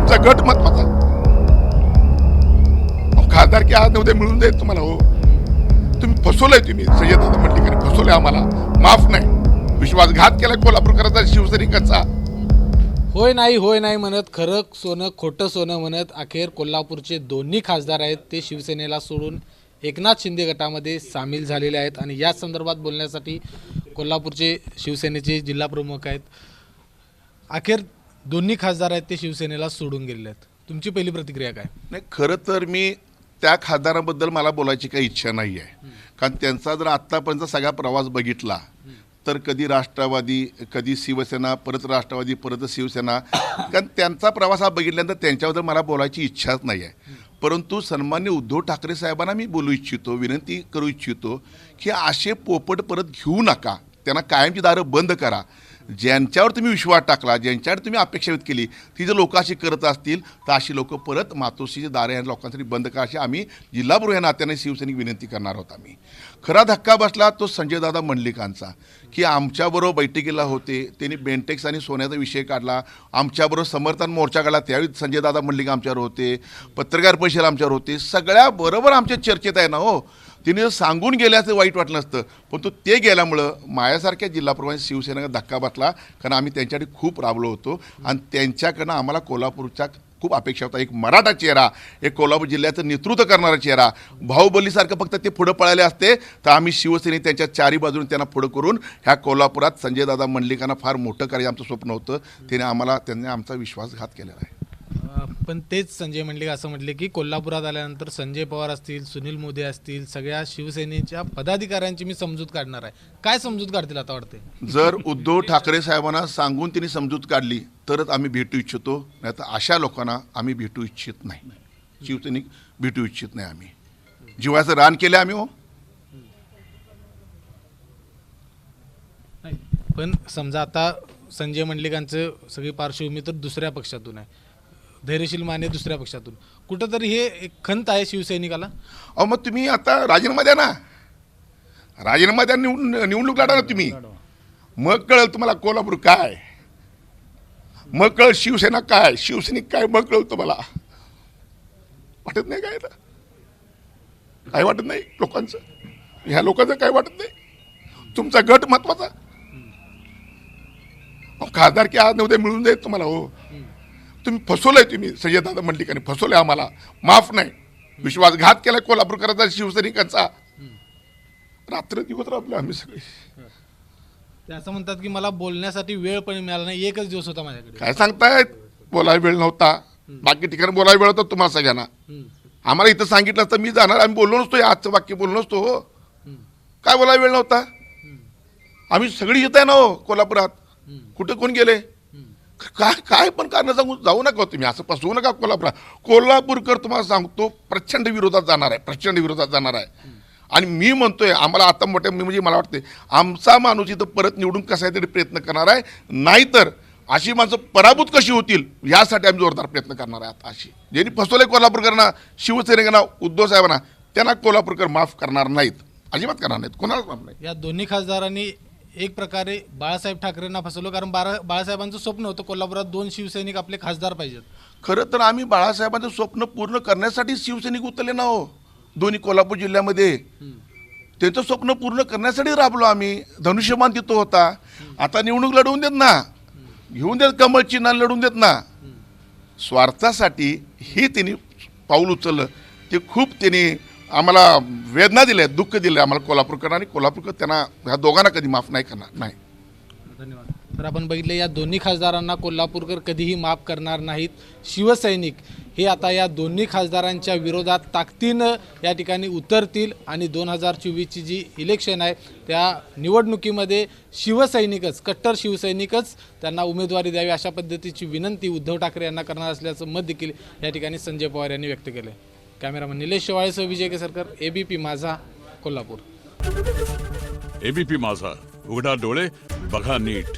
तुमचा गट महत्वाचा. खासदार की आज उद्या मिळून जाईल तुम्हाला. हो, तुम्ही फसवलंय. तुम्ही सय्यददादा मंडलिकांनी फसवलंय आम्हाला. माफ नाही. विश्वासघात केलाय कोल्हापूरकरांचा, शिवसैनिकांचा. होय नाही म्हणत, खरं सोनं खोटं सोनं म्हणत अखेर कोल्हापूरचे दोन्ही खासदार आहेत ते शिवसेनेला सोडून एकनाथ शिंदे गटामध्ये सामील झालेले आहेत. आणि या संदर्भात बोलण्यासाठी कोल्हापूरचे शिवसेनेचे जिल्हाप्रमुख आहेत. अखेर दोन्ही खासदार आहेत ते शिवसेनेला सोडून गेलेले आहेत. तुमची पहिली प्रतिक्रिया काय? नाही, खरं तर मी त्या खासदारांबद्दल मला बोलायची काही इच्छा नाही आहे. कारण त्यांचा जर आत्तापर्यंत सगळा प्रवास बघितला तर कधी राष्ट्रवादी, कधी शिवसेना, परत राष्ट्रवादी, परत शिवसेना. कारण त्यांचा प्रवास हा बघितल्यानंतर त्यांच्याबद्दल मला बोलायची इच्छाच नाही आहे. परंतु सन्मान्य उद्धव ठाकरे साहेबांना मी बोलू इच्छितो, विनंती करू इच्छितो की असे पोपट परत घेऊ नका. त्यांना कायमची दारं बंद करा. ज्यांच्यावर तुम्ही विश्वास टाकला, ज्यांच्यावर तुम्ही अपेक्षा व्यक्त केली, ती जर लोक अशी करत असतील तर अशी लोक परत मातोश्रीची दारे या लोकांसाठी बंद करा, अशी आम्ही जिल्हाप्रमुख या नात्याने शिवसैनिक विनंती करणार आहोत. आम्ही खरा धक्का बसला तो संजयदादा मंडलिकांचा, की आमच्याबरोबर बैठकीला होते, त्यांनी बेंटेक्स आणि सोन्याचा विषय काढला, आमच्याबरोबर समर्थन मोर्चा काढला, त्यावेळी संजयदादा मंडलिक आमच्यावर होते, पत्रकार परिषदेला आमच्यावर होते, सगळ्याबरोबर आमच्या चर्चेत आहे ना. हो, तिने सांगून गेल्याचं वाईट वाटलं असतं, पण तो ते गेल्यामुळं माझ्यासारख्या जिल्हाप्रमुख शिवसेनेला धक्का बसला. कारण आम्ही त्यांच्यासाठी खूप राबलो होतो आणि त्यांच्याकडनं आम्हाला कोल्हापूरच्या खूप अपेक्षा होता. एक मराठा चेहरा, एक कोल्हापूर जिल्ह्याचं नेतृत्व करणारा चेहरा. बाहुबलीसारखं फक्त ते पुढं पळाले असते तर आम्ही शिवसेने त्यांच्या चारी बाजूने त्यांना पुढं करून ह्या कोल्हापुरात संजयदादा मंडलिकांना फार मोठं करायचं आमचं स्वप्न होतं. त्यांनी आमचा विश्वासघात केलेला आहे. पण तेच संजय मंडलिक असं म्हटले की कोल्हापुरात आल्यानंतर संजय पवार असतील, सुनील मोदी असतील, सगळ्या शिवसेनेच्या पदाधिकाऱ्यांची मी समजूत काढणार आहे. काय समजूत काढतील आता वाटते? जर उद्धव ठाकरे साहेबांना सांगून त्यांनी समजूत काढली तरच आम्ही भेटू इच्छितो, नाही तर अशा लोकांना आम्ही भेटू इच्छित नाही. शिवसैनिक भेटू इच्छित नाही. आम्ही जीवाचं रान केलं आम्ही. हो, पण समजा आता संजय मंडलिकांचं सगळी पार्श्वभूमी तर दुसऱ्या पक्षातून आहे, धैर्यशील माने दुसऱ्या पक्षातून, कुठंतरी हे एक खंत आहे शिवसैनिकाला. अहो, मग तुम्ही आता राजीनामा द्या ना. राजीनामा द्या, निवडणूक लढा ना तुम्ही. मग कळेल तुम्हाला कोल्हापूर काय, मग कळेल शिवसेना काय, शिवसैनिक काय, मग कळेल तुम्हाला. वाटत नाही काय? काय वाटत नाही लोकांचं? ह्या लोकांचं काय वाटत नाही? तुमचा गट महत्वाचा. खासदार की आज उद्या मिळून जाईल तुम्हाला. हो, तुम्ही फसवलंय. तुम्ही सय्यददादा मंडलिकांनी फसवलंय आम्हाला. माफ नाही. विश्वासघात केलाय कोल्हापूरकरांचा, शिवसैनिकांचा. रात्र दिवस राबले आम्ही सगळे. ते असं म्हणतात की मला बोलण्यासाठी वेळ पण मिळाला नाही, एकच दिवस होता माझ्याकडे. काय सांगतायत? बोलायला वेळ नव्हता. बाकी ठिकाणी बोलायला वेळ होता तुम्हाला सगळ्यांना. आम्हाला इथं सांगितलं असतं मी जाणार, आम्ही बोललो नसतो. आजचं वाक्य बोललो नसतो. हो, काय बोलायला वेळ नव्हता? आम्ही सगळी येत आहे ना. हो, कोल्हापुरात कुठे कोण गेले? काय पण कारण सांगून जाऊ नका तुम्ही. असं फसवू नका कोल्हापुरात. कोल्हापूरकर तुम्हाला सांगतो प्रचंड विरोधात जाणार आहे, प्रचंड विरोधात जाणार आहे. आणि मी म्हणतोय आम्हाला आता मोठ्या म्हणजे मला वाटते आमचा माणूस इथं परत निवडून कसा तरी प्रयत्न करणार आहे. नाहीतर अशी माणसं पराभूत कशी होतील यासाठी आम्ही जोरदार प्रयत्न करणार आहे. आता अशी ज्यांनी फसवले कोल्हापूरकरांना, शिवसैनिकांना, उद्धव साहेबांना, त्यांना कोल्हापूरकर माफ करणार नाहीत, अजिबात करणार नाहीत, कोणालाच माफ नाही. या दोन्ही खासदारांनी एक प्रकारे बाळासाहेब ठाकरेंना फसवलं, कारण बाळासाहेबांचं स्वप्न होतं कोल्हापुरात 2 शिवसैनिक आपले खासदार पाहिजेत. खरं तर आम्ही बाळासाहेबांचं स्वप्न पूर्ण करण्यासाठी शिवसैनिक उतरले ना. हो, दोन्ही कोल्हापूर जिल्ह्यामध्ये त्यांचं स्वप्न पूर्ण करण्यासाठी राबलो आम्ही. धनुष्यबाण तिथं होता. आता निवडणूक लढवून देत ना, घेऊन देत कमळ चिन्ह, लढवून देत ना. स्वार्थासाठी हे त्यांनी पाऊल उचललं. ते खूप त्यांनी आम्हाला वेदना दिल्या, दुःख दिलं आम्हाला कोल्हापूरकर. आणि कोल्हापूरकर त्यांना ह्या दोघांना कधी माफ नाही करणार. नाही. धन्यवाद. तर आपण बघितले या दोन्ही खासदारांना कोल्हापूरकर कधीही माफ करणार नाहीत. शिवसैनिक हे आता या दोन्ही खासदारांच्या विरोधात ताकदीनं या ठिकाणी उतरतील आणि 2024ची जी इलेक्शन आहे त्या निवडणुकीमध्ये शिवसैनिकच, कट्टर शिवसैनिकच त्यांना उमेदवारी द्यावी अशा पद्धतीची विनंती उद्धव ठाकरे यांना करणार असल्याचं मत देखील या ठिकाणी संजय पवार यांनी व्यक्त केलं आहे. कॅमेरामन निलेश शेवाळेसह विजय केसरकर, ABP माझा, कोल्हापूर. ABP माझा, उघडा डोळे बघा नीट.